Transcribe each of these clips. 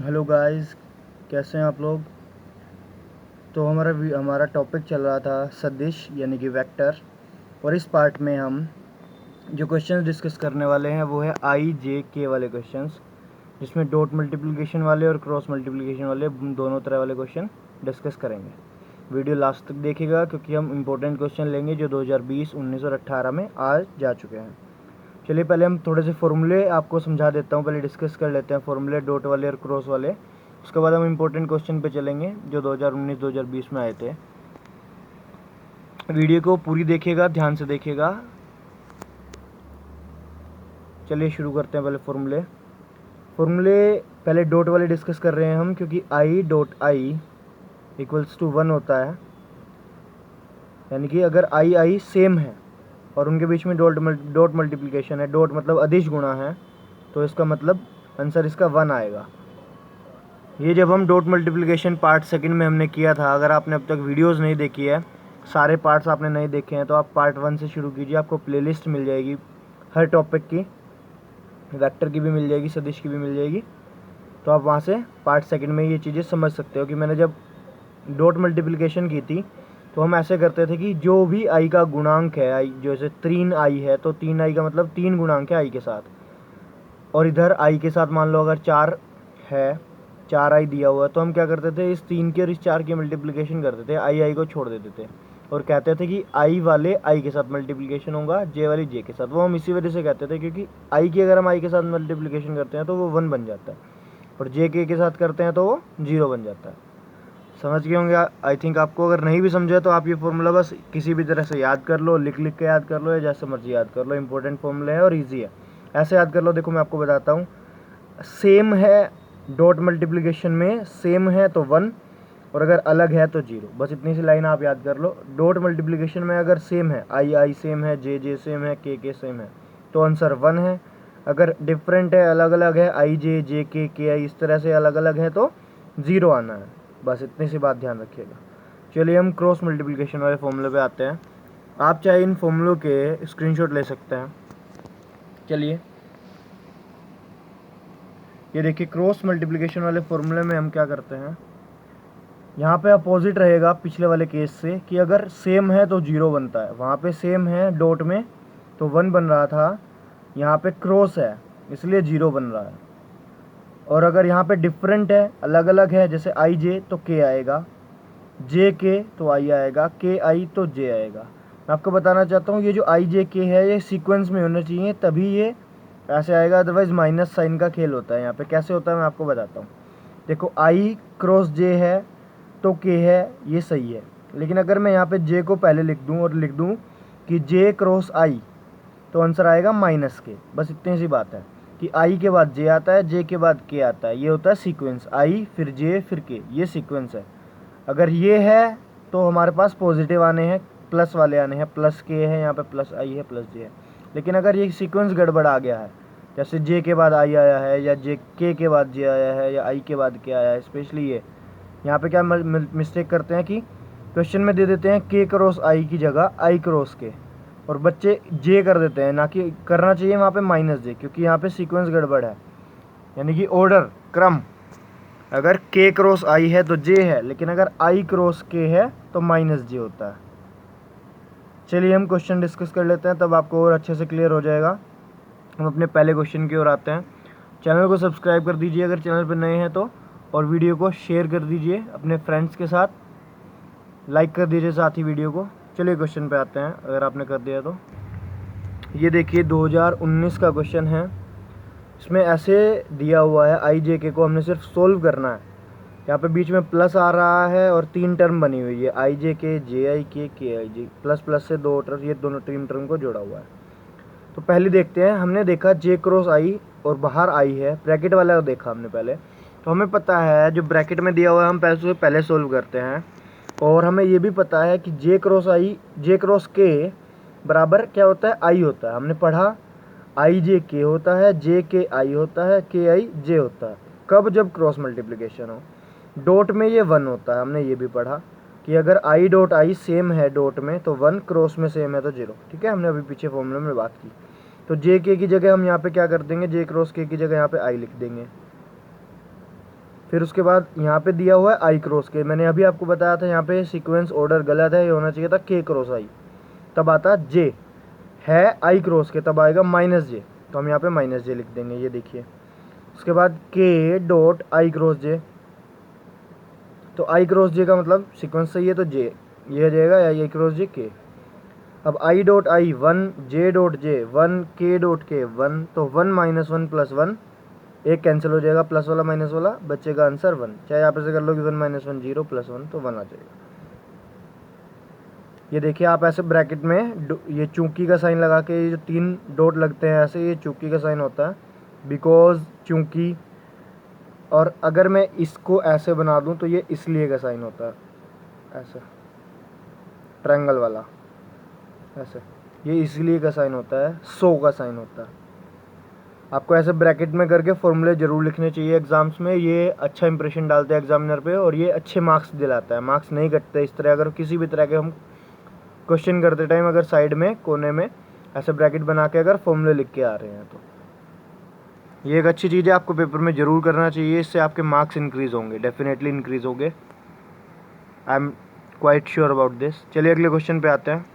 Hello guys, कैसे हैं आप लोग। तो हमारा टॉपिक चल रहा था सदिश यानी कि वेक्टर। और इस पार्ट में हम जो क्वेश्चंस डिस्कस करने वाले हैं वो है आई जे के वाले क्वेश्चंस, जिसमें डॉट मल्टीप्लिकेशन वाले और क्रॉस मल्टीप्लिकेशन वाले दोनों तरह वाले क्वेश्चन डिस्कस करेंगे। वीडियो लास्ट तक देखिएगा क्योंकि हम इंपॉर्टेंट क्वेश्चन लेंगे जो 2020, 19 और 18 में आ जा चुके हैं। चलिए पहले हम थोड़े से फॉर्मूले आपको समझा देता हूँ, पहले डिस्कस कर लेते हैं फॉर्मूले डॉट वाले और क्रॉस वाले। उसके बाद हम इम्पोर्टेंट क्वेश्चन पे चलेंगे जो 2019-2020 में आए थे। वीडियो को पूरी देखिएगा, ध्यान से देखिएगा। चलिए शुरू करते हैं। पहले फॉर्मूले पहले डॉट वाले डिस्कस कर रहे हैं हम, क्योंकि i dot i equals to 1 होता है। यानी कि अगर आई आई सेम है और उनके बीच में डॉट मल्टीप्लिकेशन है, डॉट मतलब अदिश गुणा है, तो इसका मतलब आंसर इसका 1 आएगा। ये जब हम डॉट मल्टीप्लिकेशन पार्ट सेकंड में हमने किया था, अगर आपने अब तक वीडियोस नहीं देखी है, सारे पार्ट्स आपने नहीं देखे हैं, तो आप पार्ट 1 से शुरू कीजिए। आपको प्लेलिस्ट मिल जाएगी हर टॉपिक की, वेक्टर की भी मिल जाएगी, सदिश की भी मिल जाएगी। तो आप वहाँ से पार्ट सेकंड में ये चीज़ें समझ सकते हो कि मैंने जब डॉट मल्टीप्लिकेशन की थी तो हम ऐसे करते थे कि जो भी आई का गुणांक है, आई जैसे 3 आई है तो 3 आई का मतलब 3 गुणांक है आई के साथ, और इधर आई के साथ मान लो अगर 4 है, 4 आई दिया हुआ है, तो हम क्या करते थे, इस 3 के और इस 4 की मल्टीप्लिकेशन करते थे, आई आई को छोड़ देते थे और कहते थे कि आई वाले आई के साथ मल्टीप्लिकेशन होगा, जे वाली जे के साथ। वो हम इसी वजह से कहते थे क्योंकि आई की अगर हम आई के साथ मल्टीप्लिकेशन करते हैं तो वो 1 बन जाता है, और जे के साथ करते हैं तो वो 0 बन जाता है। समझ गए होंगे आई थिंक। आपको अगर नहीं भी समझे तो आप ये फॉर्मूला बस किसी भी तरह से याद कर लो, लिख लिख के याद कर लो या जैसे मर्जी याद कर लो। इंपॉर्टेंट फॉर्मूला है और ईजी है, ऐसे याद कर लो। देखो मैं आपको बताता हूँ, सेम है डॉट मल्टीप्लिकेशन में, सेम है तो 1, और अगर अलग है तो 0। बस इतनी सी लाइन आप याद कर लो। डॉट मल्टीप्लिकेशन में अगर सेम है, आई आई सेम है, जे जे सेम है, के सेम है, तो आंसर 1 है। अगर डिफरेंट है, अलग अलग है, आई जे के आई इस तरह से अलग अलग है तो 0 आना है। बस इतनी सी बात ध्यान रखिएगा। चलिए हम क्रॉस मल्टीप्लिकेशन वाले फॉर्मूले पे आते हैं। आप चाहे इन फॉर्मूलों के स्क्रीनशॉट ले सकते हैं। चलिए ये देखिए, क्रॉस मल्टीप्लिकेशन वाले फॉर्मूले में हम क्या करते हैं, यहाँ पे अपोजिट रहेगा पिछले वाले केस से कि अगर सेम है तो 0 बनता है। वहाँ पे सेम है डॉट में तो 1 बन रहा था, यहाँ पे क्रॉस है इसलिए 0 बन रहा है। और अगर यहाँ पे डिफरेंट है, अलग अलग है, जैसे आई जे तो के आएगा, जे के तो आई आएगा, के आई तो जे आएगा। मैं आपको बताना चाहता हूँ ये जो आई जे के है ये सीक्वेंस में होना चाहिए, तभी ये ऐसे आएगा, अदरवाइज माइनस साइन का खेल होता है। यहाँ पे कैसे होता है मैं आपको बताता हूँ। देखो आई क्रॉस जे है तो के है, ये सही है। लेकिन अगर मैं यहाँ पे जे को पहले लिख दूँ और लिख दूँ कि जे क्रॉस आई, तो आंसर आएगा माइनस के। बस इतनी सी बात है कि आई के बाद जे आता है, जे के बाद के आता है, ये होता है सीक्वेंस। आई फिर जे फिर के, ये सीक्वेंस है। अगर ये है तो हमारे पास पॉजिटिव आने हैं, प्लस वाले आने हैं, प्लस के है यहाँ पे, प्लस आई है, प्लस जे है। लेकिन अगर ये सीक्वेंस गड़बड़ आ गया है, जैसे जे के बाद आई आया है, या जे के बाद जे आया है, या आई के बाद के आया है, स्पेशली ये यहाँ पे क्या मिस्टेक करते हैं कि क्वेश्चन में दे देते हैं के क्रॉस आई की जगह आई क्रॉस के, और बच्चे जे कर देते हैं, ना कि करना चाहिए वहाँ पे माइनस जे, क्योंकि यहाँ पे सीक्वेंस गड़बड़ है, यानी कि ऑर्डर क्रम। अगर के क्रॉस आई है तो जे है, लेकिन अगर आई क्रॉस के है तो माइनस जे होता है। चलिए हम क्वेश्चन डिस्कस कर लेते हैं, तब आपको और अच्छे से क्लियर हो जाएगा। हम अपने पहले क्वेश्चन की ओर आते हैं। चैनल को सब्सक्राइब कर दीजिए अगर चैनल पर नए हैं तो, और वीडियो को शेयर कर दीजिए अपने फ्रेंड्स के साथ, लाइक कर दीजिए साथ ही वीडियो को। चलिए क्वेश्चन पे आते हैं, अगर आपने कर दिया तो। ये देखिए 2019 का क्वेश्चन है। इसमें ऐसे दिया हुआ है, आई जे के को हमने सिर्फ सोल्व करना है। यहाँ पे बीच में प्लस आ रहा है और 3 टर्म बनी हुई है, आई जे के, जे आई के आई जे, प्लस प्लस से 2 टर्म, ये दोनों 3 टर्म को जोड़ा हुआ है। तो पहले देखते हैं, हमने देखा जे क्रॉस आई और बाहर आई है, ब्रैकेट वाला देखा हमने पहले, तो हमें पता है जो ब्रैकेट में दिया हुआ है हम पहले सोल्व करते हैं। और हमें ये भी पता है कि जे क्रॉस आई, जे क्रॉस के बराबर क्या होता है, आई होता है। हमने पढ़ा आई जे के होता है, जे के आई होता है, के आई जे होता है। कब? जब क्रॉस मल्टीप्लिकेशन हो। डॉट में ये 1 होता है, हमने ये भी पढ़ा कि अगर आई डॉट आई सेम है डॉट में तो 1, क्रॉस में सेम है तो 0। ठीक है, हमने अभी पीछे फॉर्मूले में बात की। तो जे के की जगह हम यहाँ पे क्या कर देंगे, जे क्रॉस के की जगह यहाँ पे आई लिख देंगे। फिर उसके बाद यहाँ पे दिया हुआ है आई क्रॉस के। मैंने अभी आपको बताया था यहाँ पे सीक्वेंस ऑर्डर गलत है, ये होना चाहिए था के क्रॉस आई, तब आता जे, है आई क्रॉस के तब आएगा माइनस जे, तो हम यहाँ पे माइनस जे लिख देंगे, ये देखिए। उसके बाद के डॉट आई क्रॉस जे, तो आई क्रॉस जे का मतलब सीक्वेंस सही है तो जे, ये हो जाएगा आई क्रॉस जे के। अब आई डॉट आई 1, जे डॉट जे 1, के डॉट के 1, तो 1 माइनस 1 प्लस 1, एक कैंसिल हो जाएगा, प्लस वाला माइनस वाला, बचेगा आंसर 1। चाहे आप ऐसे कर लो कि 1 माइनस 1 0 प्लस 1, तो 1 आ जाएगा। ये देखिए आप ऐसे ब्रैकेट में ये चूंकि का साइन लगा के, ये जो 3 डॉट लगते हैं ऐसे, ये चूंकि का साइन होता है, बिकॉज चूंकि। और अगर मैं इसको ऐसे बना दूं तो ये इसलिए का साइन होता है, ऐसे ट्रायंगल वाला ऐसे, ये इसलिए का साइन होता है, सो का साइन होता है। आपको ऐसे ब्रैकेट में करके फॉर्मूले जरूर लिखने चाहिए एग्जाम्स में, ये अच्छा इंप्रेशन डालते हैं एग्जामिनर पे और ये अच्छे मार्क्स दिलाता है, मार्क्स नहीं कटते इस तरह। अगर किसी भी तरह के हम क्वेश्चन करते टाइम अगर साइड में कोने में ऐसे ब्रैकेट बना के अगर फॉर्मूले लिख के आ रहे हैं, तो ये एक अच्छी चीज़ है, आपको पेपर में ज़रूर करना चाहिए, इससे आपके मार्क्स इंक्रीज़ होंगे, डेफिनेटली इंक्रीज़ होंगे, I am quite sure about this. चलिए अगले क्वेश्चन पे आते हैं।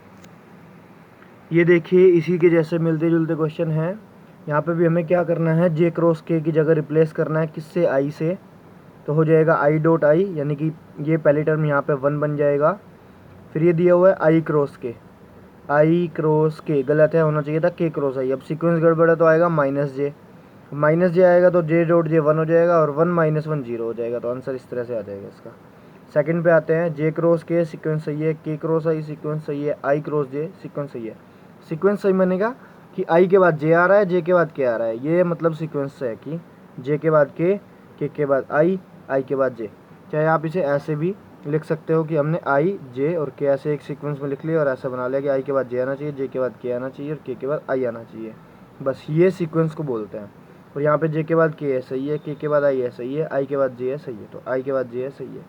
ये देखिए इसी के जैसे मिलते जुलते क्वेश्चन हैं। यहाँ पे भी हमें क्या करना है, जे क्रॉस के की जगह रिप्लेस करना है किससे, आई से, तो हो जाएगा आई डॉट आई, यानी कि ये पहली टर्म यहाँ पे 1 बन जाएगा। फिर ये दिया हुआ है आई क्रॉस के, आई क्रॉस के गलत है, होना चाहिए था के क्रॉस आई। अब सीक्वेंस गड़बड़ है तो आएगा माइनस जे आएगा तो जे डॉट जे 1 हो जाएगा और 1 माइनस 1 0 हो जाएगा, तो आंसर इस तरह से आ जाएगा इसका। सेकंड पे आते हैं, जे क्रॉस के सीक्वेंस सही है, के क्रॉस आई सीक्वेंस सही है, आई क्रॉस जे सीक्वेंस सही है। सीक्वेंस सही बनेगा कि आई के बाद जे आ रहा है, जे के बाद के आ रहा है, ये मतलब सीक्वेंस है कि जे के बाद के बाद आई के बाद जे। चाहे आप इसे ऐसे भी लिख सकते हो कि हमने आई जे और के ऐसे एक सीक्वेंस में लिख लिया और ऐसा बना लिया कि आई के बाद जे आना चाहिए, जे के बाद के आना चाहिए और के बाद आई आना चाहिए, बस ये सीक्वेंस को बोलते हैं। और यहाँ पे जे के बाद के है सही है, के बाद आई है सही है, आई के बाद जे है सही है, तो आई के बाद जे है सही है।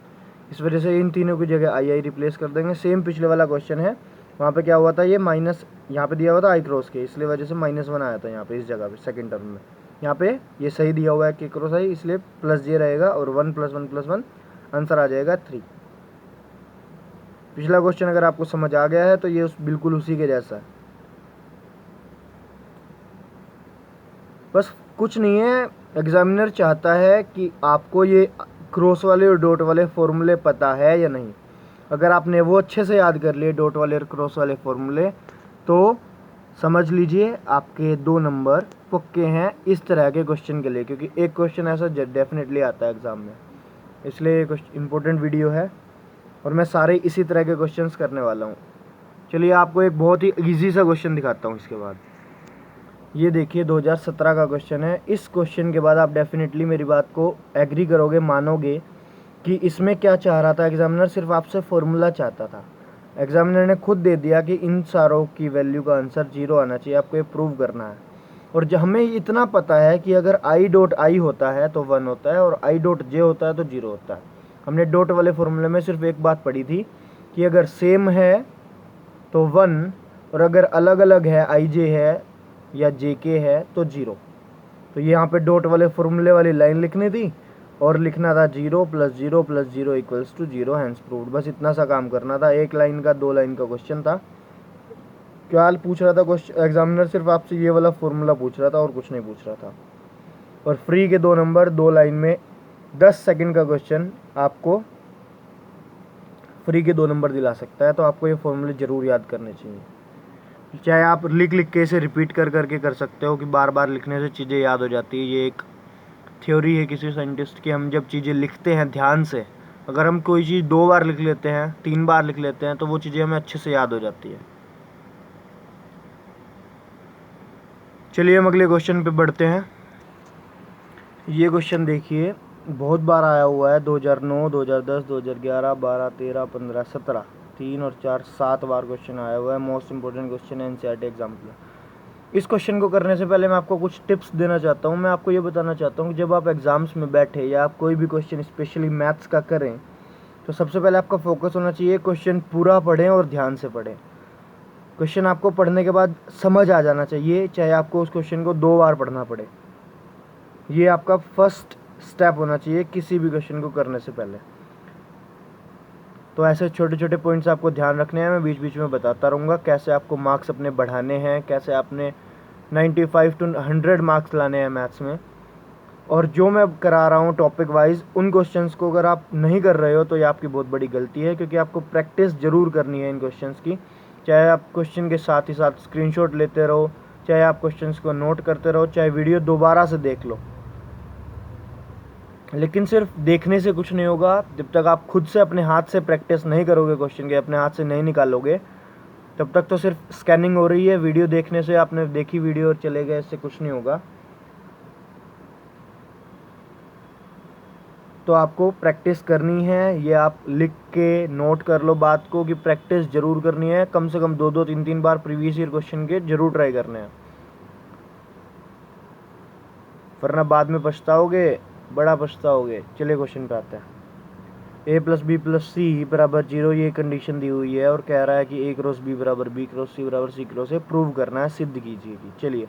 इस वजह से इन तीनों की जगह आई रिप्लेस कर देंगे। सेम पिछले वाला क्वेश्चन है, वहाँ पे क्या हुआ था, ये माइनस यहाँ पे दिया हुआ था आई क्रॉस के, इसलिए वजह से -1 आया था यहाँ पे इस जगह पे सेकंड टर्म में। यहाँ पे ये सही दिया हुआ है के क्रॉस आई, इसलिए प्लस जे रहेगा और 1 + 1 + 1 आंसर आ जाएगा 3। पिछला क्वेश्चन अगर आपको समझ आ गया है तो ये बिल्कुल उसी के जैसा है, बस कुछ नहीं है। एग्जामिनर चाहता है कि आपको ये क्रॉस वाले और डॉट वाले फॉर्मूले पता है या नहीं। अगर आपने वो अच्छे से याद कर लिए डॉट वाले और क्रॉस वाले फॉर्मूले, तो समझ लीजिए आपके 2 नंबर पक्के हैं इस तरह के क्वेश्चन के लिए, क्योंकि एक क्वेश्चन ऐसा डेफिनेटली आता है एग्ज़ाम में, इसलिए ये इम्पोर्टेंट वीडियो है और मैं सारे इसी तरह के क्वेश्चंस करने वाला हूँ। चलिए आपको एक बहुत ही ईजी सा क्वेश्चन दिखाता हूँ इसके बाद। ये देखिए 2017 का क्वेश्चन है। इस क्वेश्चन के बाद आप डेफिनेटली मेरी बात को एग्री करोगे, मानोगे कि इसमें क्या चाह रहा था एग्जामिनर, सिर्फ आपसे फॉर्मूला चाहता था। एग्जामिनर ने खुद दे दिया कि इन सारों की वैल्यू का आंसर 0 आना चाहिए, आपको ये प्रूव करना है। और जो हमें इतना पता है कि अगर आई डॉट आई होता है तो 1 होता है और आई डॉट जे होता है तो 0 होता है। हमने डॉट वाले फॉर्मूले में सिर्फ एक बात पढ़ी थी कि अगर सेम है तो 1 और अगर अलग अलग है आई जे है या जे के है तो 0। तो ये यहाँ पे डॉट वाले फॉर्मूले वाली लाइन लिखनी थी और लिखना था 0 + 0 + 0 = 0, हैंस प्रूव्ड। बस इतना सा काम करना था, 1 लाइन का 2 लाइन का क्वेश्चन था। क्या पूछ रहा था क्वेश्चन एग्जामिनर, सिर्फ आपसे ये वाला फॉर्मूला पूछ रहा था और कुछ नहीं पूछ रहा था। और फ्री के 2 नंबर 2 लाइन में 10 सेकंड का क्वेश्चन आपको फ्री के 2 नंबर दिला सकता है। तो आपको ये फॉर्मूले ज़रूर याद करने चाहिए, चाहे आप लिख लिख के इसे रिपीट कर करके कर सकते हो कि बार बार लिखने से चीज़ें याद हो जाती है। ये एक थ्योरी है किसी साइंटिस्ट की, हम जब चीज़ें लिखते हैं ध्यान से, अगर हम कोई चीज़ 2 बार लिख लेते हैं, 3 बार लिख लेते हैं, तो वो चीज़ें हमें अच्छे से याद हो जाती है। चलिए हम अगले क्वेश्चन पे बढ़ते हैं। ये क्वेश्चन देखिए बहुत बार आया हुआ है, 2009, 2010, 2011, 12, 13, 15, 17, 3 और 4 7 बार क्वेश्चन आया हुआ है। मोस्ट इंपॉर्टेंट क्वेश्चन है एनसीईआरटी एग्जाम के लिए। इस क्वेश्चन को करने से पहले मैं आपको कुछ टिप्स देना चाहता हूँ। मैं आपको ये बताना चाहता हूँ कि जब आप एग्ज़ाम्स में बैठे या आप कोई भी क्वेश्चन स्पेशली मैथ्स का करें, तो सबसे पहले आपका फोकस होना चाहिए क्वेश्चन पूरा पढ़ें और ध्यान से पढ़ें। क्वेश्चन आपको पढ़ने के बाद समझ आ जाना चाहिए, चाहे आपको उस क्वेश्चन को 2 बार पढ़ना पड़े। ये आपका फर्स्ट स्टेप होना चाहिए किसी भी क्वेश्चन को करने से पहले। तो ऐसे छोटे छोटे पॉइंट्स आपको ध्यान रखने हैं, मैं बीच बीच में बताता रहूँगा कैसे आपको मार्क्स अपने बढ़ाने हैं, कैसे आपने 95 to 100 मार्क्स लाने हैं मैथ्स में। और जो मैं करा रहा हूँ टॉपिक वाइज, उन क्वेश्चंस को अगर आप नहीं कर रहे हो तो ये आपकी बहुत बड़ी गलती है, क्योंकि आपको प्रैक्टिस ज़रूर करनी है इन क्वेश्चंस की। चाहे आप क्वेश्चन के साथ ही साथ स्क्रीनशॉट लेते रहो, चाहे आप क्वेश्चंस को नोट करते रहो, चाहे वीडियो दोबारा से देख लो, लेकिन सिर्फ देखने से कुछ नहीं होगा। जब तक आप खुद से अपने हाथ से प्रैक्टिस नहीं करोगे क्वेश्चन के, अपने हाथ से नहीं निकालोगे, तब तक तो सिर्फ स्कैनिंग हो रही है। वीडियो देखने से, आपने देखी वीडियो और चले गए, इससे कुछ नहीं होगा। तो आपको प्रैक्टिस करनी है, ये आप लिख के नोट कर लो बात को कि प्रैक्टिस ज़रूर करनी है। कम से कम 2-2, 3-3 बार प्रीवियस ईयर क्वेश्चन के जरूर ट्राई करने हैं, वरना बाद में पछताओगे, बड़ा पछताओगे। चलिए क्वेश्चन पे आते हैं। a + b + c = 0 ये कंडीशन दी हुई है और कह रहा है कि a × b = b × c = c × a prove करना है, सिद्ध कीजिएगी। चलिए,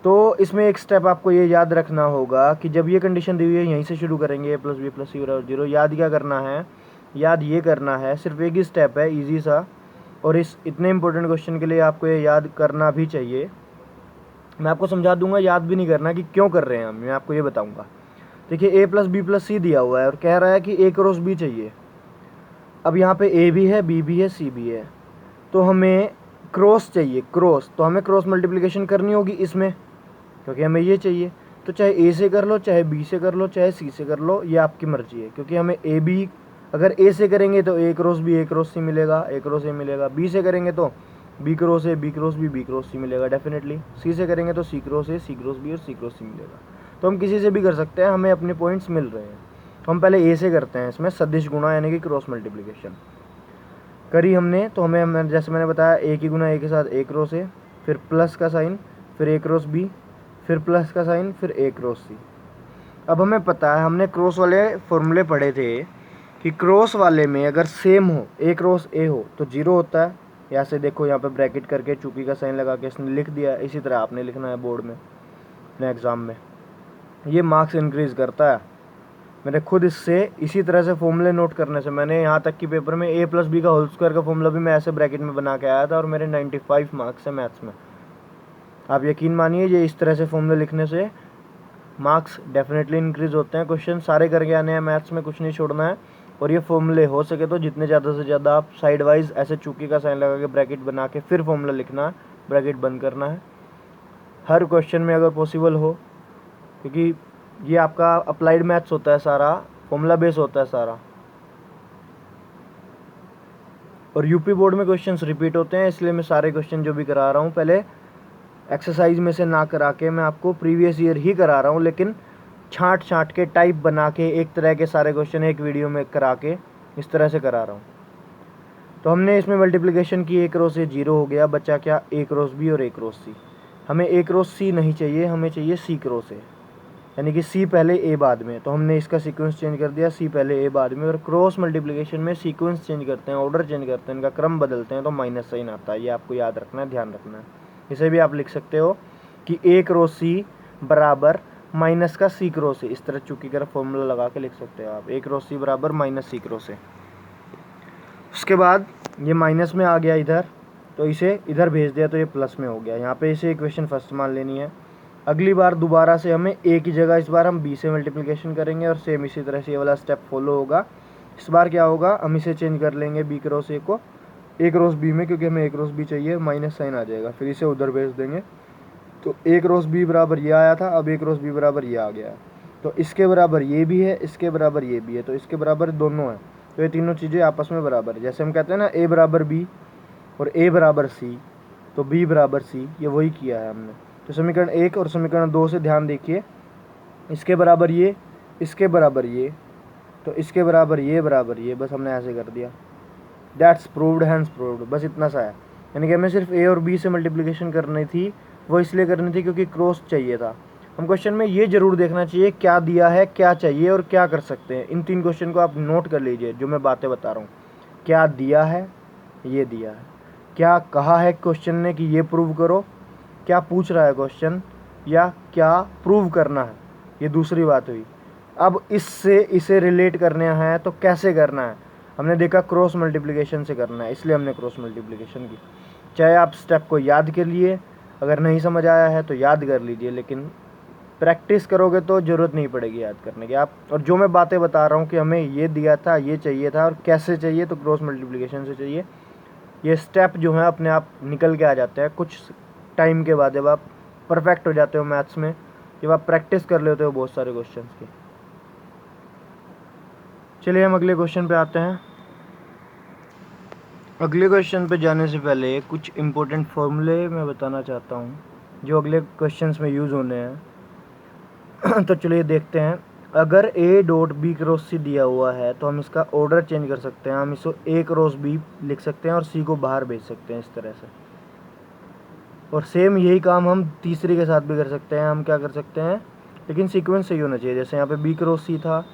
तो इसमें एक स्टेप आपको ये याद रखना होगा कि जब ये कंडीशन दी हुई है, यहीं से शुरू करेंगे। a + b + c = 0। याद क्या करना है? याद ये करना है, सिर्फ एक ही स्टेप है, ईजी सा, और इस इतने इंपॉर्टेंट क्वेश्चन के लिए आपको ये याद करना भी चाहिए। मैं आपको समझा दूंगा, याद भी नहीं करना कि क्यों कर रहे हैं हम, मैं आपको ये बताऊंगा। देखिए, a + b + c दिया हुआ है और कह रहा है कि a × b चाहिए। अब यहाँ पे a भी है, b भी है, c भी है, तो हमें क्रॉस चाहिए, क्रॉस। तो हमें क्रॉस मल्टीप्लिकेशन करनी होगी इसमें, क्योंकि हमें ये चाहिए। तो चाहे a से कर लो, चाहे b से कर लो, चाहे c से कर लो, ये आपकी मर्जी है। क्योंकि हमें a b, अगर a से करेंगे तो a × b a × c मिलेगा, a × a मिलेगा। b से करेंगे तो b × a b × b b × c मिलेगा डेफिनेटली। c से करेंगे तो c × a c × b और c × c मिलेगा। तो हम किसी से भी कर सकते हैं, हमें अपने पॉइंट्स मिल रहे हैं। तो हम पहले a से करते हैं, इसमें सदिश गुणा यानी कि क्रॉस मल्टीप्लिकेशन करी हमने। तो हमें, जैसे मैंने बताया, a की गुना a के साथ a × a, फिर प्लस का साइन, फिर a × b, फिर प्लस का साइन, फिर a × c। अब हमें पता है, हमने क्रॉस वाले फॉर्मूले पढ़े थे कि क्रॉस वाले में अगर सेम हो, a × a हो तो 0 होता है। यहाँ से देखो, यहाँ पे ब्रैकेट करके चुकी का साइन लगा के इसने लिख दिया। इसी तरह आपने लिखना है बोर्ड में, अपने एग्ज़ाम में। ये मार्क्स इंक्रीज़ करता है। मैंने खुद इससे, इसी तरह से फॉर्मूले नोट करने से, मैंने यहाँ तक कि पेपर में a + b का होल स्क्वायर का फॉर्मूला भी मैं ऐसे ब्रैकेट में बना के आया था और मेरे 95 मार्क्स है मैथ्स में। आप यकीन मानिए, ये इस तरह से फॉर्मूले लिखने से मार्क्स डेफिनेटली इंक्रीज़ होते हैं। क्वेश्चन सारे करके आने हैं मैथ्स में, कुछ नहीं छोड़ना है। और ये फॉर्मूले हो सके तो जितने ज़्यादा से ज़्यादा आप साइड वाइज ऐसे चुकी का साइन लगा के ब्रैकेट बना के फिर फॉर्मूला लिखना है, ब्रैकेट बंद करना है हर क्वेश्चन में अगर पॉसिबल हो, क्योंकि ये आपका अप्लाइड मैथ्स होता है, सारा फॉर्मूला बेस होता है सारा। और यूपी बोर्ड में क्वेश्चंस रिपीट होते हैं, इसलिए मैं सारे क्वेश्चन जो भी करा रहा हूँ पहले एक्सरसाइज में से ना करा के मैं आपको प्रीवियस ईयर ही करा रहा हूँ, लेकिन छांट छांट के टाइप बना के एक तरह के सारे क्वेश्चन एक वीडियो में करा के इस तरह से करा रहा हूँ। तो हमने इसमें मल्टीप्लिकेशन की, a × a 0 हो गया, बचा क्या? a × b और a × c। हमें a × c नहीं चाहिए, हमें चाहिए c × a, यानी कि c पहले a बाद में। तो हमने इसका सीक्वेंस चेंज कर दिया, c पहले a बाद में। और क्रॉस मल्टीप्लिकेशन में सीक्वेंस चेंज करते हैं, ऑर्डर चेंज करते हैं, इनका क्रम बदलते हैं तो माइनस साइन आता है। ये आपको याद रखना है, ध्यान रखना है। इसे भी आप लिख सकते हो कि a × c बराबर माइनस का c × a, इस तरह चुकी कर फॉर्मूला लगा के लिख सकते हो आप, a × c बराबर माइनस c × a। उसके बाद ये माइनस में आ गया इधर, तो इसे इधर भेज दिया तो ये प्लस में हो गया। यहाँ पे इसे इक्वेशन फर्स्ट मान लेनी है। अगली बार दोबारा से हमें a की जगह इस बार हम b से मल्टीप्लिकेशन करेंगे और सेम इसी तरह से ये वाला स्टेप फॉलो होगा। इस बार क्या होगा, हम इसे चेंज कर लेंगे b × a को a × b में, क्योंकि हमें a × b चाहिए, माइनस साइन आ जाएगा, फिर इसे उधर भेज देंगे। तो a × b बराबर ये आया था, अब a × b बराबर ये आ गया। तो इसके बराबर ये भी है, इसके बराबर ये भी है, तो इसके बराबर दोनों है। तो ये तीनों चीज़ें आपस में बराबर है। जैसे हम कहते हैं ना a बराबर b और a बराबर c, तो b बराबर c, ये वही किया है हमने। तो समीकरण 1 और समीकरण 2 से ध्यान देखिए, इसके बराबर ये, इसके बराबर ये, तो इसके बराबर ये बराबर ये, बस हमने ऐसे कर दिया। दैट्स प्रूव्ड, हैंस प्रूव्ड, बस इतना सा है। यानी कि हमें सिर्फ a और b से मल्टीप्लिकेशन करनी थी, वो इसलिए करनी थी क्योंकि क्रॉस चाहिए था। हम क्वेश्चन में ये जरूर देखना चाहिए क्या दिया है, क्या चाहिए और क्या कर सकते हैं। इन 3 क्वेश्चन को आप नोट कर लीजिए, जो मैं बातें बता रहा हूँ। क्या दिया है, ये दिया है, क्या कहा है क्वेश्चन ने कि ये प्रूव करो, क्या पूछ रहा है क्वेश्चन, या क्या प्रूव करना है, ये दूसरी बात हुई। अब इससे इसे रिलेट करना है तो कैसे करना है, हमने देखा क्रॉस मल्टीप्लिकेशन से करना है, इसलिए हमने क्रॉस मल्टीप्लिकेशन की। चाहे आप स्टेप को याद कर लिए, अगर नहीं समझ आया है तो याद कर लीजिए, लेकिन प्रैक्टिस करोगे तो ज़रूरत नहीं पड़ेगी याद करने की। आप और जो मैं बातें बता रहा हूँ कि हमें ये दिया था, ये चाहिए था और कैसे चाहिए, तो क्रॉस मल्टीप्लिकेशन से चाहिए। ये स्टेप जो है अपने आप निकल के आ जाते हैं कुछ टाइम के बाद, जब आप परफेक्ट हो जाते हो मैथ्स में, जब आप प्रैक्टिस कर लेते हो बहुत सारे क्वेश्चन की। चलिए हम अगले क्वेश्चन पे आते हैं। अगले क्वेश्चन पे जाने से पहले कुछ इम्पोर्टेंट फॉर्मूले मैं बताना चाहता हूँ जो अगले क्वेश्चंस में यूज़ होने हैं। तो चलिए देखते हैं। अगर ए डॉट बी क्रॉस सी दिया हुआ है तो हम इसका ऑर्डर चेंज कर सकते हैं। हम इसको ए क्रॉस बी लिख सकते हैं और सी को बाहर भेज सकते हैं इस तरह से। और सेम यही काम हम तीसरे के साथ भी कर सकते हैं। हम क्या कर सकते हैं, लेकिन सीक्वेंस सही होना चाहिए। जैसे यहाँ पे बी क्रॉस सी था,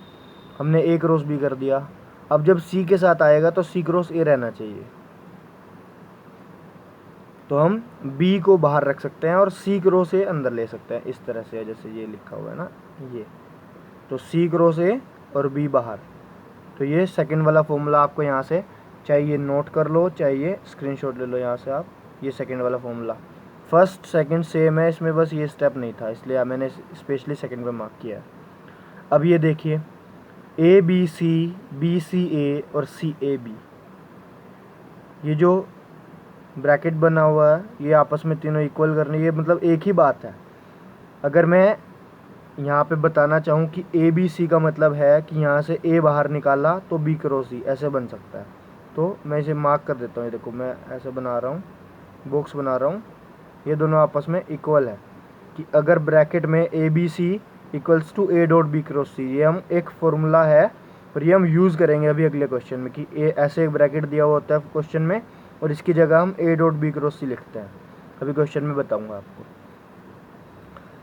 हमने ए क्रॉस बी कर दिया। अब जब सी के साथ आएगा तो सी क्रॉस ए रहना चाहिए, तो हम बी को बाहर रख सकते हैं और सी क्रॉस ए अंदर ले सकते हैं इस तरह से। जैसे ये लिखा हुआ है ना, ये तो सी क्रॉस ए और बी बाहर। तो ये सेकंड वाला फॉर्मूला आपको यहाँ से, चाहे ये नोट कर लो चाहे ये स्क्रीनशॉट ले लो यहाँ से आप, ये सेकंड वाला फॉर्मूला। फर्स्ट सेकंड सेम है, इसमें बस ये स्टेप नहीं था, इसलिए मैंने स्पेशली सेकंड पे मार्क किया है। अब ये देखिए, ए बी सी ए और सी ए बी, ये जो ब्रैकेट बना हुआ है ये आपस में तीनों इक्वल करनी, ये मतलब एक ही बात है। अगर मैं यहाँ पे बताना चाहूँ कि ए बी सी का मतलब है कि यहाँ से ए बाहर निकाला तो बी क्रॉस सी ऐसे बन सकता है। तो मैं इसे मार्क कर देता हूँ। ये देखो मैं ऐसे बना रहा हूँ, बॉक्स बना रहा हूँ, ये दोनों आपस में इक्वल है कि अगर ब्रैकेट में A B C equals to A dot B cross C, ये हम एक फॉर्मूला है और ये हम यूज़ करेंगे अभी अगले क्वेश्चन में कि ए ऐसे एक ब्रैकेट दिया हुआ होता है क्वेश्चन में और इसकी जगह हम ए डॉट बी क्रॉस सी लिखते हैं। अभी क्वेश्चन में बताऊंगा आपको।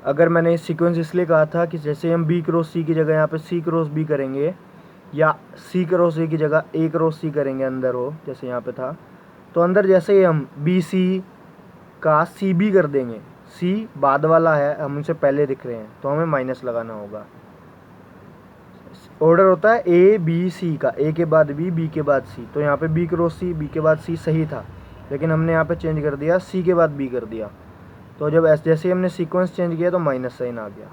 अगर मैंने सीक्वेंस इसलिए कहा था कि जैसे हम बी क्रॉस सी की जगह यहाँ पे सी क्रॉस बी करेंगे या सी क्रॉस ए की जगह ए क्रॉस सी करेंगे अंदर हो, जैसे यहाँ पे था, तो अंदर जैसे ही हम बी सी का सी बी कर देंगे, सी बाद वाला है, हम उनसे पहले दिख रहे हैं तो हमें माइनस लगाना होगा। ऑर्डर होता है ए बी सी का, ए के बाद बी के बाद सी। तो यहाँ पे बी क्रॉस सी बी के बाद सी सही था, लेकिन हमने यहाँ पे चेंज कर दिया, सी के बाद बी कर दिया। तो जब जैसे हमने सीक्वेंस चेंज किया तो माइनस साइन आ गया।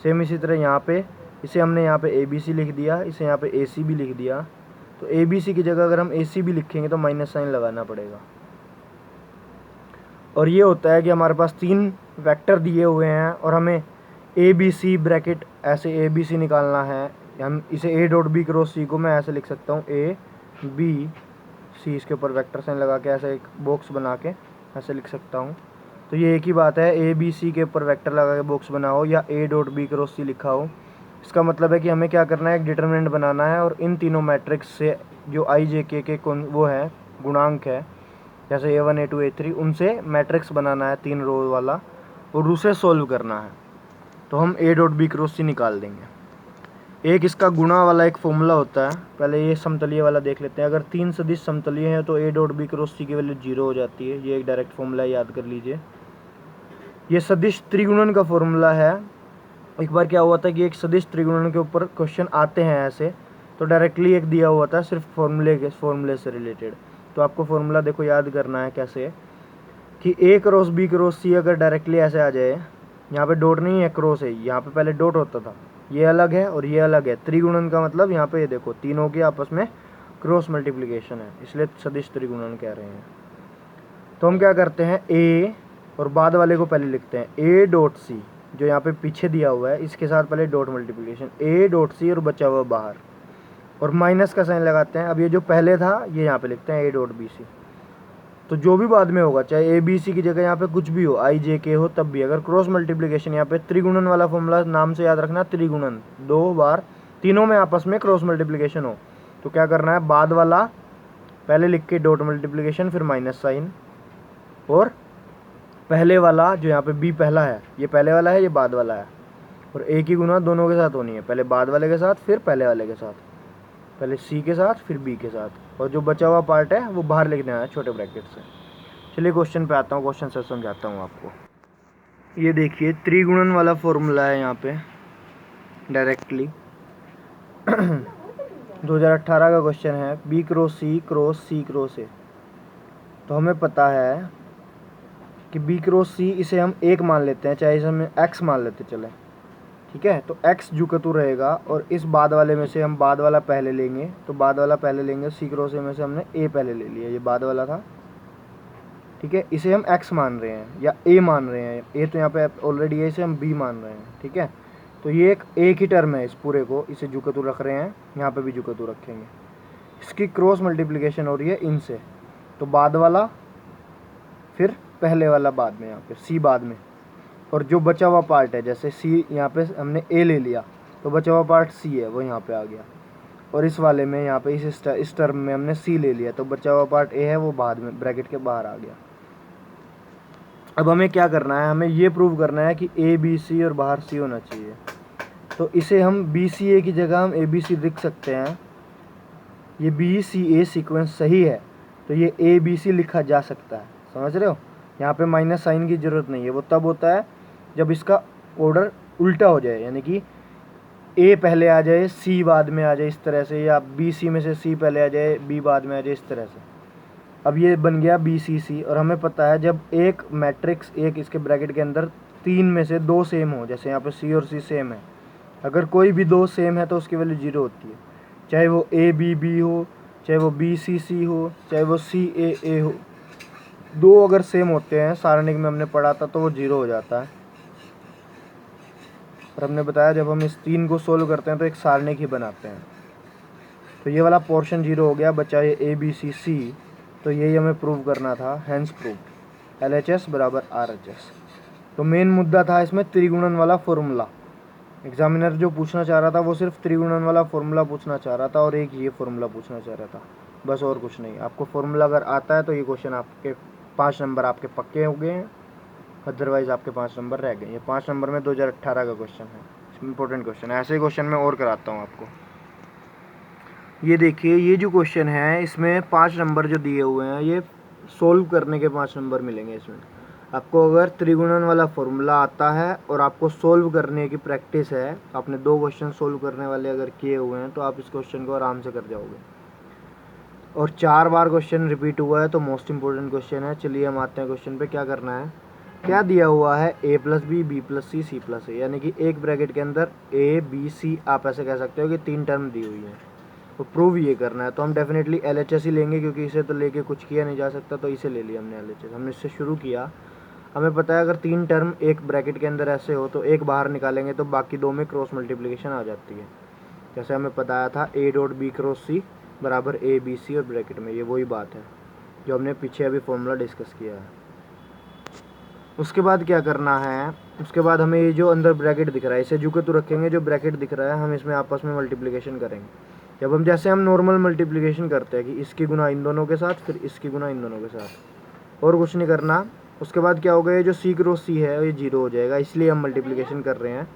सेम इसी तरह यहाँ पे इसे हमने यहाँ पे ए बी सी लिख दिया, इसे यहाँ पे ए सी भी लिख दिया। तो ए बी सी की जगह अगर हम ए सी भी लिखेंगे तो माइनस साइन लगाना पड़ेगा। और ये होता है कि हमारे पास तीन वेक्टर दिए हुए हैं और हमें ए बी सी ब्रैकेट ऐसे ए बी सी निकालना है। हम इसे ए डॉट बी क्रॉस सी को मैं ऐसे लिख सकता हूँ, ए बी सी, इसके ऊपर वेक्टर साइन लगा के ऐसे एक बॉक्स बना के ऐसे लिख सकता हूँ। तो ये एक ही बात है, ए बी सी के ऊपर वेक्टर लगा के बॉक्स बना हो या ए डॉट बी क्रॉस सी लिखा हो, इसका मतलब है कि हमें क्या करना है, एक डिटरमिनेंट बनाना है और इन तीनों मैट्रिक्स से जो आई जे के वो है गुणांक है, जैसे A1 A2 A3, उनसे मैट्रिक्स बनाना है 3 रो वाला और उसे सॉल्व करना है। तो हम ए डॉट बी क्रॉस सी निकाल देंगे। एक इसका गुणा वाला एक फॉर्मूला होता है, पहले ये समतलीय वाला देख लेते हैं। अगर 3 सदिश समतलीय हैं तो ए डॉट बी क्रॉस सी की वैल्यू 0 हो जाती है। ये एक डायरेक्ट फॉर्मूला याद कर लीजिए। ये सदिश त्रिगुणन का फॉर्मूला है। एक बार क्या हुआ था कि एक सदिश त्रिगुणन के ऊपर क्वेश्चन आते हैं ऐसे, तो डायरेक्टली एक दिया हुआ था सिर्फ फॉर्मूले से रिलेटेड। तो आपको फॉर्मूला देखो याद करना है कैसे, कि ए क्रॉस बी क्रॉस सी अगर डायरेक्टली ऐसे आ जाए, यहाँ पे डॉट नहीं है क्रॉस है, यहाँ पे पहले डॉट होता था, ये अलग है और ये अलग है। त्रिगुणन का मतलब यहाँ पे ये देखो तीनों के आपस में क्रॉस मल्टीप्लिकेशन है, इसलिए सदिश त्रिगुणन कह रहे हैं। तो हम क्या करते हैं, ए और बाद वाले को पहले लिखते हैं, ए डॉट सी जो यहाँ पे पीछे दिया हुआ है इसके साथ पहले dot multiplication, a dot c और बचा हुआ बाहर, और माइनस का साइन लगाते हैं। अब ये जो पहले था ये यहाँ पे लिखते हैं ए डॉट बी सी। तो जो भी बाद में होगा, चाहे ए बी सी की जगह यहाँ पे कुछ भी हो, आई जे के हो, तब भी अगर क्रॉस मल्टीप्लिकेशन, यहाँ पे त्रिगुणन वाला फॉर्मूला नाम से याद रखना, त्रिगुणन 2 बार तीनों में आपस में क्रॉस मल्टीप्लिकेशन हो, तो क्या करना है, बाद वाला पहले लिख के डॉट मल्टीप्लिकेशन फिर माइनस साइन, और पहले वाला जो यहाँ पे बी पहला है, ये पहले वाला है ये बाद वाला है, और एक ही गुना दोनों के साथ होनी है, पहले बाद वाले के साथ फिर पहले वाले के साथ, पहले सी के साथ फिर बी के साथ, और जो बचा हुआ पार्ट है वो बाहर लिख देना है छोटे ब्रैकेट से। चलिए क्वेश्चन पे आता हूँ, क्वेश्चन से समझाता हूँ आपको। ये देखिए त्रिगुणन वाला फॉर्मूला है यहाँ पे डायरेक्टली, 2018 का क्वेश्चन है बी क्रॉस सी क्रॉस ए। तो हमें पता है कि बी क्रॉस सी इसे हम एक मान लेते हैं, चाहे इसे हम एक्स मान लेते चले, ठीक है। तो एक्स जुकतू रहेगा और इस बाद वाले में से हम बाद वाला पहले लेंगे, तो बाद वाला पहले लेंगे। सी क्रॉस ए में से हमने ए पहले ले लिया, ये बाद वाला था, ठीक है। इसे हम एक्स मान रहे हैं या ए मान रहे हैं, ए तो यहाँ पे ऑलरेडी है, इसे हम बी मान रहे हैं, ठीक है। तो ये एक ही टर्म है इस पूरे को, इसे जुकतू रख रहे हैं, यहाँ पे भी जुकतू रखेंगे। इसकी क्रॉस मल्टीप्लिकेशन हो रही है इनसे, तो बाद वाला फिर पहले वाला बाद में, यहाँ पे सी बाद में, और जो बचा हुआ पार्ट है, जैसे सी यहाँ पे हमने ए ले लिया तो बचा हुआ पार्ट सी है वो यहाँ पे आ गया, और इस वाले में यहाँ पे इस टर्म में हमने सी ले लिया तो बचा हुआ पार्ट ए है वो बाद में ब्रैकेट के बाहर आ गया। अब हमें क्या करना है, हमें ये प्रूव करना है कि ए बी सी और बाहर सी होना चाहिए। तो इसे हम बी सी ए की जगह हम ए बी सी लिख सकते हैं। ये बी सी ए सीक्वेंस सही है तो ये ए बी सी लिखा जा सकता है, समझ रहे हो। यहाँ पे माइनस साइन की ज़रूरत नहीं है, वो तब होता है जब इसका ऑर्डर उल्टा हो जाए, यानी कि ए पहले आ जाए सी बाद में आ जाए इस तरह से, या बी सी में से सी पहले आ जाए बी बाद में आ जाए इस तरह से। अब ये बन गया बी सी सी, और हमें पता है जब एक मैट्रिक्स एक इसके ब्रैकेट के अंदर तीन में से दो सेम हो, जैसे यहाँ पे सी और सी सेम है, अगर कोई भी दो सेम है तो उसकी वैल्यू जीरो होती है, चाहे वो ए बी बी हो, चाहे वो बी सी सी हो, चाहे वो सी ए ए हो। दो अगर सेम होते हैं, सारणिक में हमने पढ़ा था, तो वो जीरो हो जाता है। और हमने बताया जब हम इस तीन को सोल्व करते हैं तो एक सारणिक ही बनाते हैं। तो ये वाला पोर्शन जीरो हो गया, बचा ये ए बी सी सी, तो यही हमें प्रूव करना था, hence prove L H S बराबर आर एच एस। तो मेन मुद्दा था इसमें त्रिगुणन वाला फॉर्मूला। एग्जामिनर जो पूछना चाह रहा था वो सिर्फ त्रिगुणन वाला फॉर्मूला पूछना चाह रहा था और एक ये फॉर्मूला पूछना चाह रहा था, बस और कुछ नहीं। आपको फॉर्मूला अगर आता है तो ये क्वेश्चन आपके 5 नंबर आपके पक्के हो गए हैं, अदरवाइज आपके 5 नंबर रह गए। ये 5 नंबर में 2018 का क्वेश्चन है, इंपॉर्टेंट क्वेश्चन है। ऐसे ही क्वेश्चन मैं और कराता हूँ आपको। ये देखिए, ये जो क्वेश्चन है इसमें 5 नंबर जो दिए हुए हैं, ये सोल्व करने के 5 नंबर मिलेंगे इसमें। आपको अगर त्रिगुणन वाला फॉर्मूला आता है और आपको सोल्व करने की प्रैक्टिस है, आपने 2 क्वेश्चन सोल्व करने वाले अगर किए हुए हैं तो आप इस क्वेश्चन को आराम से कर जाओगे। और 4 बार क्वेश्चन रिपीट हुआ है तो मोस्ट इंपॉर्टेंट क्वेश्चन है। चलिए हम आते हैं क्वेश्चन पे। क्या करना है, क्या दिया हुआ है, ए प्लस बी बी प्लस सी सी प्लस ए, यानी कि एक ब्रैकेट के अंदर ए बी सी, आप ऐसे कह सकते हो कि 3 टर्म दी हुई है। तो प्रूव ये करना है तो हम डेफिनेटली एल एच एस ही लेंगे, क्योंकि इसे तो लेके कुछ किया नहीं जा सकता, तो इसे ले लिया हमने एल एच एस। हमने इससे शुरू किया। हमें पता है अगर 3 टर्म एक ब्रैकेट के अंदर ऐसे हो तो एक बाहर निकालेंगे तो बाकी 2 में क्रॉस मल्टीप्लिकेशन आ जाती है। जैसे हमें बताया था ए डॉट बी क्रॉस सी बराबर ए बी सी, और ब्रैकेट में ये वही बात है जो हमने पीछे अभी फॉर्मूला डिस्कस किया है। उसके बाद क्या करना है, उसके बाद हमें ये जो अंदर ब्रैकेट दिख रहा है इसे जुकतू रखेंगे, जो ब्रैकेट दिख रहा है हम इसमें आपस में मल्टीप्लिकेशन करेंगे। जब हम जैसे हम नॉर्मल मल्टीप्लिकेशन करते हैं कि इसकी गुना इन दोनों के साथ, फिर इसकी गुना इन दोनों के साथ, और कुछ नहीं करना। उसके बाद क्या होगा, ये जो सी क्रॉस सी है ये जीरो हो जाएगा, इसलिए हम मल्टीप्लिकेशन कर रहे हैं।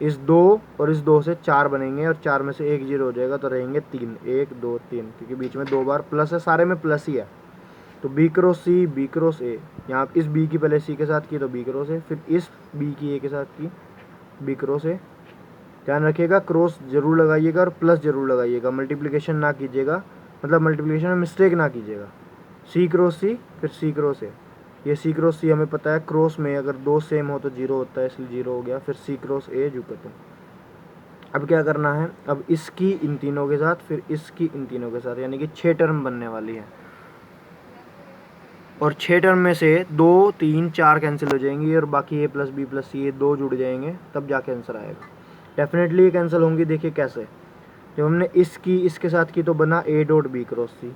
इस 2 और इस 2 से 4 बनेंगे और 4 में से एक जीरो हो जाएगा, तो रहेंगे 3, 1 2 3, क्योंकि बीच में 2 बार प्लस है, सारे में प्लस ही है। तो b cross c b cross a, यहाँ इस बी की पहले सी के साथ की तो बी क्रॉस ए, फिर इस बी की ए के साथ की बी क्रॉस ए। ध्यान रखिएगा क्रॉस जरूर लगाइएगा और प्लस जरूर लगाइएगा, मल्टीप्लिकेशन ना कीजिएगा, मतलब मल्टीप्लिकेशन में मिस्टेक ना कीजिएगा। सी क्रॉस सी फिर सी क्रॉस ए, ये सी क्रॉस सी हमें पता है क्रॉस में अगर 2 सेम हो तो जीरो होता है, इसलिए जीरो हो गया। फिर सी क्रॉस ए जुकतू। अब क्या करना है, अब इसकी इन तीनों के साथ, फिर इसकी इन तीनों के साथ, यानी कि 6 टर्म बनने वाली है। और 6 टर्म में से 2 3 4 कैंसिल हो जाएंगी और बाकी ए प्लस बी प्लस सी ये 2 जुड़ जाएंगे, तब जाके आंसर आएगा। डेफिनेटली ये कैंसिल होंगी। देखिए कैसे, जब हमने इसकी इसके साथ की तो बना ए डॉट बी क्रॉस सी,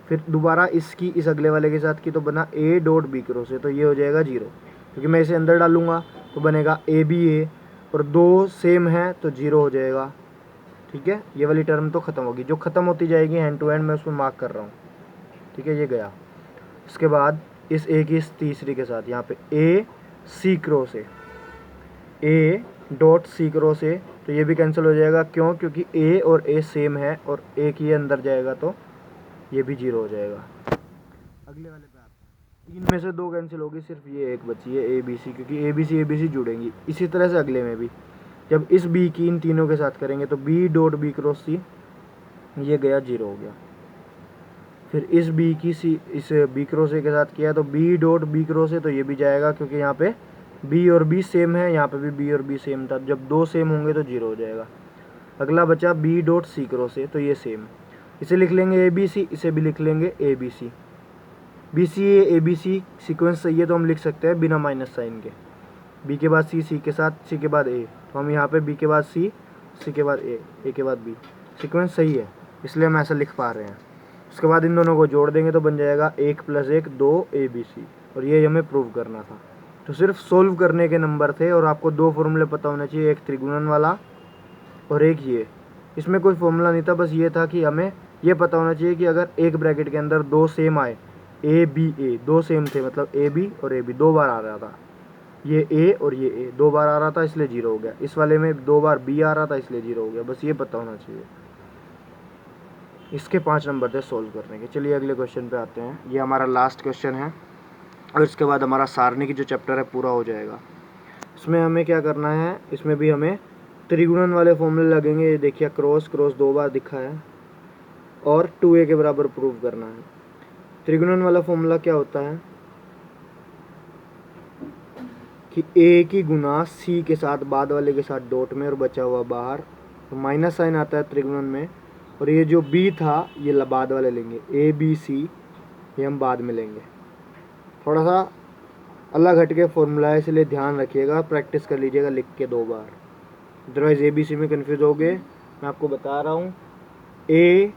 फिर दोबारा इसकी इस अगले वाले के साथ की तो बना ए डॉट बी क्रॉस ए, तो ये हो जाएगा जीरो, क्योंकि मैं इसे अंदर डालूंगा तो बनेगा ए बी ए, और 2 सेम है तो जीरो हो जाएगा। ठीक है, ये वाली टर्म तो ख़त्म होगी, जो ख़त्म होती जाएगी हैंड टू हैंड मैं उसमें मार्क कर रहा हूँ। ठीक है, ये गया। इसके बाद इस ए की इस तीसरी के साथ यहाँ पे A C cross A dot C cross ए, तो ये भी कैंसिल हो जाएगा। क्यों, क्योंकि ए और ए सेम है और एक ये अंदर जाएगा तो ये भी जीरो हो जाएगा। अगले वाले पे आते हैं, 3 में से 2 कैंसिल होगी, सिर्फ ये एक बची है ए बी सी, क्योंकि ए बी सी जुड़ेंगी। इसी तरह से अगले में भी जब इस बी की इन तीनों के साथ करेंगे तो b dot B cross C, ये गया 0 हो गया। फिर इस बी की सी इस बी क्रॉस ए के साथ किया तो बी डॉट बी क्रॉस ए, तो ये भी जाएगा क्योंकि यहाँ पे बी और बी सेम है, यहाँ पे भी बी और बी सेम था, जब दो सेम होंगे तो 0 हो जाएगा। अगला बचा बी डॉट सी क्रॉस ए, तो ये सेम, इसे लिख लेंगे ए बी सी, इसे भी लिख लेंगे a B c. B c a B c sequence सही है तो हम लिख सकते हैं बिना माइनस साइन के, बी के बाद सी, सी के साथ सी के बाद ए, तो हम यहाँ पे बी के बाद सी, सी के बाद ए के बाद बी, सिक्वेंस सही है इसलिए हम ऐसा लिख पा रहे हैं। उसके बाद इन दोनों को जोड़ देंगे तो बन जाएगा 1 + 1 2 ए बी सी, और ये हमें प्रूव करना था। तो सिर्फ सोल्व करने के नंबर थे और आपको दो फॉर्मूले पता होने चाहिए, एक त्रिगुणन वाला और एक ये। इसमें कोई फॉर्मूला नहीं था, बस ये था कि हमें ये पता होना चाहिए कि अगर एक ब्रैकेट के अंदर दो सेम आए, ए बी ए दो सेम थे, मतलब ए बी और ए बी दो बार आ रहा था, ये ए और ये ए दो बार आ रहा था इसलिए 0 हो गया, इस वाले में दो बार बी आ रहा था इसलिए 0 हो गया, बस ये पता होना चाहिए। इसके 5 नंबर थे सोल्व करने के। चलिए अगले क्वेश्चन पे आते हैं, ये हमारा लास्ट क्वेश्चन है और इसके बाद हमारा सारणी की जो चैप्टर है पूरा हो जाएगा। इसमें हमें क्या करना है, इसमें भी हमें त्रिगुणन वाले फॉर्मूले लगेंगे। ये देखिए क्रॉस क्रॉस दो बार दिखा है और 2a के बराबर प्रूव करना है। त्रिगुणन वाला फॉर्मूला क्या होता है कि a की गुना c के साथ बाद वाले के साथ डॉट में और बचा हुआ बाहर, तो माइनस साइन आता है त्रिगुणन में, और ये जो b था ये बाद वाले लेंगे, a b c ये हम बाद में लेंगे। थोड़ा सा अलग हटके फॉर्मूला है इसलिए ध्यान रखिएगा, प्रैक्टिस कर लीजिएगा लिख के 2 बार, अदरवाइज ए बी सी में कन्फ्यूज हो गए। मैं आपको बता रहा हूँ, ए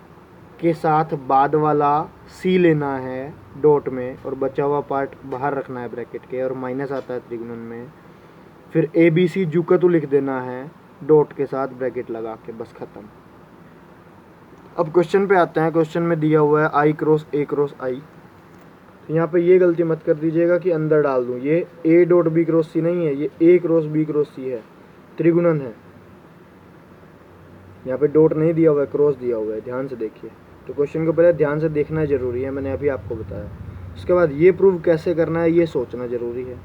के साथ बाद वाला सी लेना है डॉट में और बचा हुआ पार्ट बाहर रखना है ब्रैकेट के, और माइनस आता है त्रिगुणन में। फिर ए बी सी जू का तो लिख देना है डॉट के साथ ब्रैकेट लगा के, बस खत्म। अब क्वेश्चन पे आते हैं। क्वेश्चन में दिया हुआ है आई क्रॉस ए क्रॉस आई, तो यहाँ पे ये गलती मत कर दीजिएगा कि अंदर डाल दूँ, ये ए डॉट बी क्रॉस सी नहीं है, ये ए क्रॉस बी क्रॉस सी है, त्रिगुणन है। यहाँ पे डॉट नहीं दिया हुआ है, क्रॉस दिया हुआ है, ध्यान से देखिए। तो क्वेश्चन को पहले ध्यान से देखना जरूरी है, मैंने अभी आपको बताया। उसके बाद ये प्रूव कैसे करना है ये सोचना जरूरी है।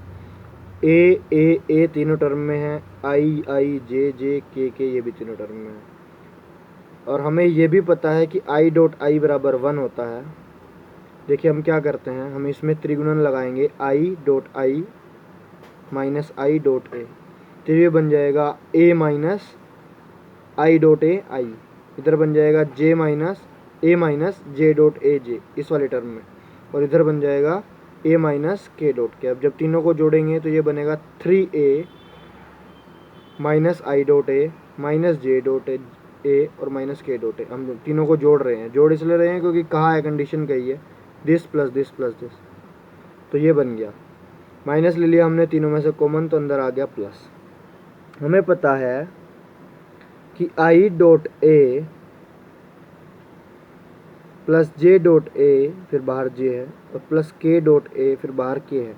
ए तीनों टर्म में है, आई आई जे जे के ये भी तीनों टर्म में है, और हमें ये भी पता है कि आई डॉट आई बराबर 1 होता है। देखिए हम क्या करते हैं, हम इसमें त्रिगुणन लगाएंगे, आई dot I minus I dot A, तो ये बन जाएगा ए माइनस आई डॉट ए आई, इधर बन जाएगा J minus A minus J dot A J इस वाले टर्म में, और इधर बन जाएगा ए माइनस के डॉट के। अब जब तीनों को जोड़ेंगे तो ये बनेगा 3a minus I dot A minus J dot ए और माइनस के डॉट ए। हम तीनों को जोड़ रहे हैं, जोड़ इसलिए रहे हैं क्योंकि कहा है, कंडीशन कही है, this plus this plus this, तो ये बन गया। माइनस ले लिया हमने तीनों में से कॉमन, तो अंदर आ गया प्लस। हमें पता है कि I dot A plus J dot ए फिर बाहर जे है, और प्लस के डॉट ए फिर बाहर के है।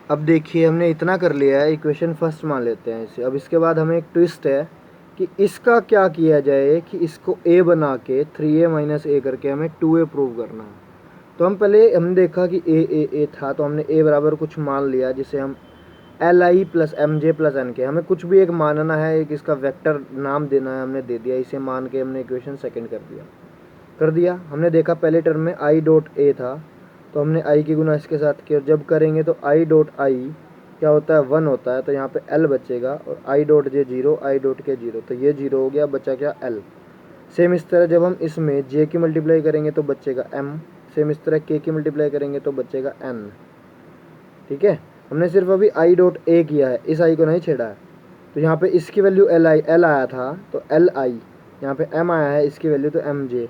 अब देखिए हमने इतना कर लिया है, इक्वेशन फर्स्ट मान लेते हैं इसे। अब इसके बाद हमें एक ट्विस्ट है कि इसका क्या किया जाए कि इसको a बना के 3a माइनस ए करके हमें 2a प्रूव करना है। तो हम पहले हमने देखा कि a था, तो हमने a बराबर कुछ मान लिया जिसे हम li plus m j plus n k, हमें कुछ भी एक मानना है, एक इसका वेक्टर नाम देना है, हमने दे दिया। इसे मान के हमने इक्वेशन सेकंड कर दिया। हमने देखा पहले टर्म में आई डॉट ए था, तो हमने आई की गुना इसके साथ की, और जब करेंगे तो आई डॉट आई क्या होता है 1 होता है, तो यहाँ पे एल बचेगा, और I dot J 0 I dot के 0, तो ये 0 हो गया, बचा क्या एल। सेम इस तरह जब हम इसमें जे की मल्टीप्लाई करेंगे तो बचेगा एम, सेम इस तरह के की मल्टीप्लाई करेंगे तो बचेगा एन। ठीक है, हमने सिर्फ अभी आई डॉट ए किया है, इस आई को नहीं छेड़ा है। तो यहाँ पे इसकी वैल्यू एल आया था तो एल आई, यहाँ पे एम आया है इसकी वैल्यू तो एम जे,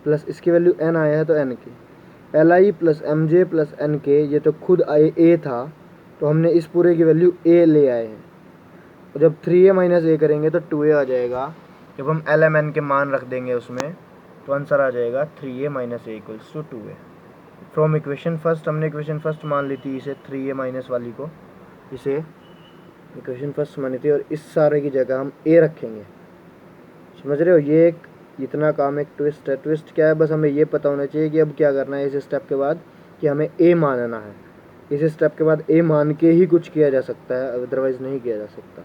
प्लस इसकी वैल्यू एन आया है तो n k. L i plus m j plus n k, ये तो खुद आई ए था, तो हमने इस पूरे की वैल्यू ए ले आए हैं। और जब 3a माइनस ए करेंगे तो 2a आ जाएगा। जब हम एल एम एन के मान रख देंगे उसमें तो आंसर आ जाएगा 3a minus a equals to 2a। From equation first, हमने इक्वेशन फर्स्ट मान ली थी इसे, 3a माइनस वाली को इसे इक्वेशन फर्स्ट मानी थी, और इस सारे की जगह हम a रखेंगे। समझ रहे हो, ये एक इतना काम एक ट्विस्ट है। ट्विस्ट क्या है, बस हमें ये पता होना चाहिए कि अब क्या करना है इस स्टेप के बाद, कि हमें a मानना है। इस स्टेप के बाद ए मान के ही कुछ किया जा सकता है, अदरवाइज नहीं किया जा सकता।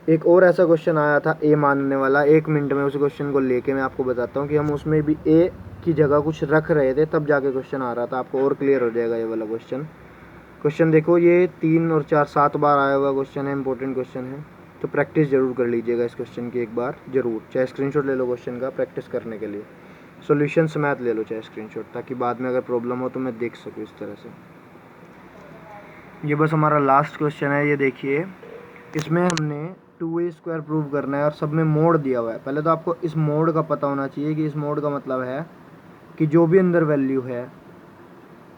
एक और ऐसा क्वेश्चन आया था ए मानने वाला, 1 मिनट में उस क्वेश्चन को लेके मैं आपको बताता हूँ कि हम उसमें भी ए की जगह कुछ रख रहे थे, तब जाके क्वेश्चन आ रहा था। आपको और क्लियर हो जाएगा ये वाला क्वेश्चन देखो, ये 3 और 4 7 बार आया हुआ क्वेश्चन है, इंपॉर्टेंट क्वेश्चन है, तो प्रैक्टिस जरूर कर लीजिएगा इस क्वेश्चन की एक बार जरूर। चाहे स्क्रीनशॉट ले लो क्वेश्चन का प्रैक्टिस करने के लिए, सॉल्यूशन समेत ले लो चाहे स्क्रीनशॉट, ताकि बाद में अगर प्रॉब्लम हो तो मैं देख सकूँ इस तरह से। ये बस हमारा लास्ट क्वेश्चन है, ये देखिए, इसमें हमने 2a² प्रूव करना है और सब में मोड दिया हुआ है। पहले तो आपको इस मोड का पता होना चाहिए कि इस मोड का मतलब है कि जो भी अंदर वैल्यू है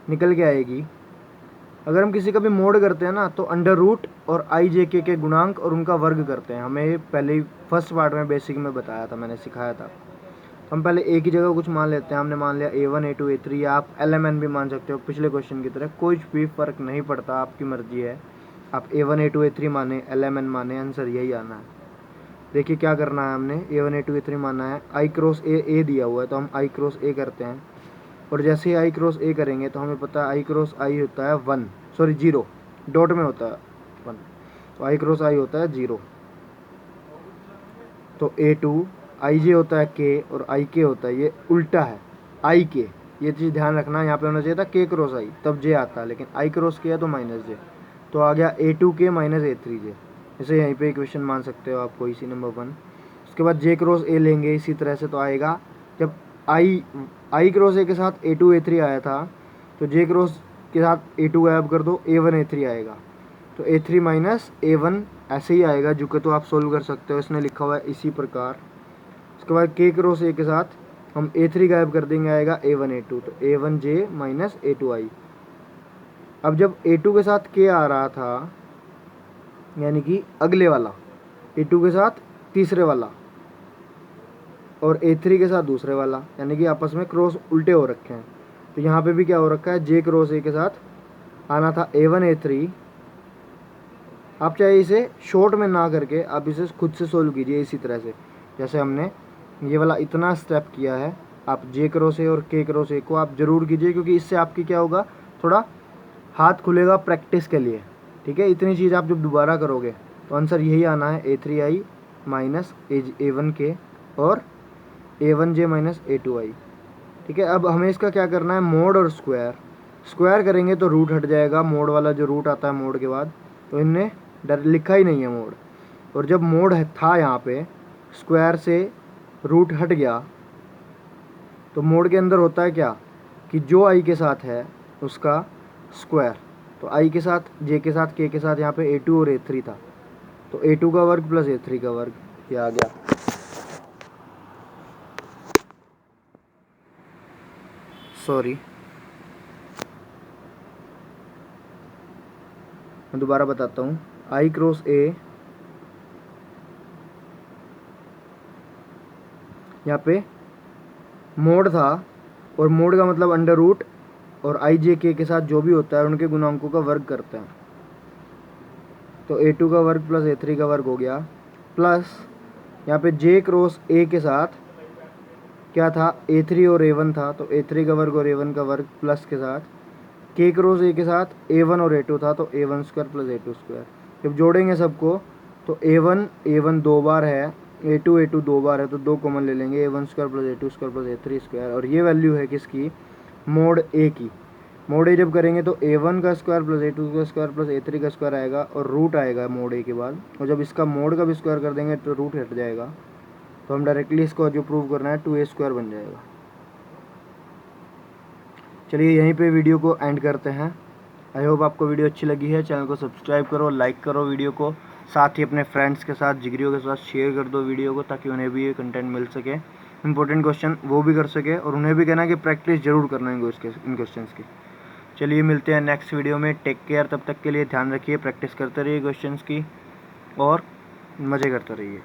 निकल के आएगी। अगर हम किसी का भी मोड करते हैं ना, तो अंडर रूट और IJK के गुणांक और उनका वर्ग करते हैं। हमें पहले ही फर्स्ट पार्ट में बेसिक में बताया था, मैंने सिखाया था। हम पहले ए की जगह कुछ मान लेते हैं, हमने मान लिया A1 A2 A3, या आप LMN भी मान सकते हो पिछले क्वेश्चन की तरह, कोई भी फ़र्क नहीं पड़ता, आपकी मर्जी है। आप A1 A2 A3 माने, LMN माने, आंसर यही आना है। देखिए क्या करना है, हमने A1 A2 A3 माना है, I क्रॉस A दिया हुआ है तो हम I क्रॉस A करते हैं, और जैसे ही I क्रॉस A करेंगे तो हमें पता है I क्रॉस I होता है 0, डॉट में होता है 1, तो I क्रॉस I होता है 0। तो A2 IJ होता है K और IK होता है, ये उल्टा है IK, ये चीज़ ध्यान रखना। यहाँ पे होना चाहिए था K क्रॉस I, तब J आता है, लेकिन I क्रॉस K है तो -J, तो आ गया A2K - A3J। जैसे यहीं पे इक्वेशन मान सकते हो आप कोई सी नंबर 1। उसके बाद J क्रॉस A लेंगे इसी तरह से, तो आएगा जब I क्रॉस A के साथ A2 A3 आया था, तो J क्रॉस के साथ A2 गायब कर दो, A1 A3 आएगा, तो A3 - A1 ऐसे ही आएगा, जो कि तो आप सोल्व कर सकते हो, इसने लिखा हुआ है इसी प्रकार। उसके बाद K क्रॉस A के साथ हम A3 गायब कर देंगे, आएगा A1 A2, तो A1J - A2I। अब जब A2 के साथ K आ रहा था, यानी कि अगले वाला, A2 के साथ तीसरे वाला और A3 के साथ दूसरे वाला, यानी कि आपस में क्रॉस उल्टे हो रखे हैं, तो यहाँ पे भी क्या हो रखा है, J क्रॉस A के साथ आना था A1 A3। आप चाहे इसे शॉर्ट में ना करके आप इसे खुद से सोल्व कीजिए इसी तरह से, जैसे हमने ये वाला इतना स्टेप किया है। आप J क्रॉस A और K क्रॉस A को आप ज़रूर कीजिए, क्योंकि इससे आपकी क्या होगा, थोड़ा हाथ खुलेगा प्रैक्टिस के लिए, ठीक है। इतनी चीज़ आप जब दोबारा करोगे तो आंसर यही आना है, A3I - A1K और A1J - A2I, ठीक है। अब हमें इसका क्या करना है, मोड और स्क्वायर करेंगे तो रूट हट जाएगा, मोड वाला जो रूट आता है मोड के बाद, तो इनने लिखा ही नहीं है मोड, और जब मोड था यहाँ पे, स्क्वायर से रूट हट गया, तो मोड के अंदर होता है क्या कि जो I के साथ है उसका स्क्वायर, तो I के साथ, J के साथ, K के साथ यहाँ पे A2 और A3 था, तो A2 का वर्ग प्लस A3 का वर्ग, ये आ गया। सॉरी, मैं दोबारा बताता हूँ। I क्रॉस A, यहाँ पे मोड था, और मोड का मतलब अंडर रूट और IJK के साथ जो भी होता है उनके गुणांकों का वर्ग करते हैं, तो A2 का वर्ग प्लस A3 का वर्ग हो गया, प्लस यहाँ पे J क्रॉस A के साथ क्या था, A3 और A1 था, तो A3 का वर्ग और A1 का वर्ग प्लस के साथ K क्रॉस A के साथ A1 और A2 था, तो A1 square plus A2 square. जब जोड़ेंगे सबको तो A1 दो बार है, A2 दो बार है, तो 2 कॉमन ले लेंगे, A1 square plus A2 square plus A3 square, और ये वैल्यू है किसकी, मोड A की। मोड A जब करेंगे तो A1 का स्क्वायर प्लस A2 का स्क्वायर प्लस A3 का स्क्वायर आएगा, और रूट आएगा मोड A के बाद, और जब इसका मोड का भी स्क्वायर कर देंगे तो रूट हट जाएगा, तो हम डायरेक्टली इसको जो प्रूव करना है 2A² बन जाएगा। चलिए यहीं पे वीडियो को एंड करते हैं। आई होप आपको वीडियो अच्छी लगी है। चैनल को सब्सक्राइब करो, लाइक करो वीडियो को, साथ ही अपने फ्रेंड्स के साथ, जिगरियों के साथ शेयर कर दो वीडियो को, ताकि उन्हें भी ये कंटेंट मिल सके, इंपॉर्टेंट क्वेश्चन वो भी कर सके, और उन्हें भी कहना कि प्रैक्टिस जरूर करना है इन क्वेश्चंस की। चलिए मिलते हैं नेक्स्ट वीडियो में, टेक केयर, तब तक के लिए ध्यान रखिए, प्रैक्टिस करते रहिए क्वेश्चंस की और मज़े करते रहिए।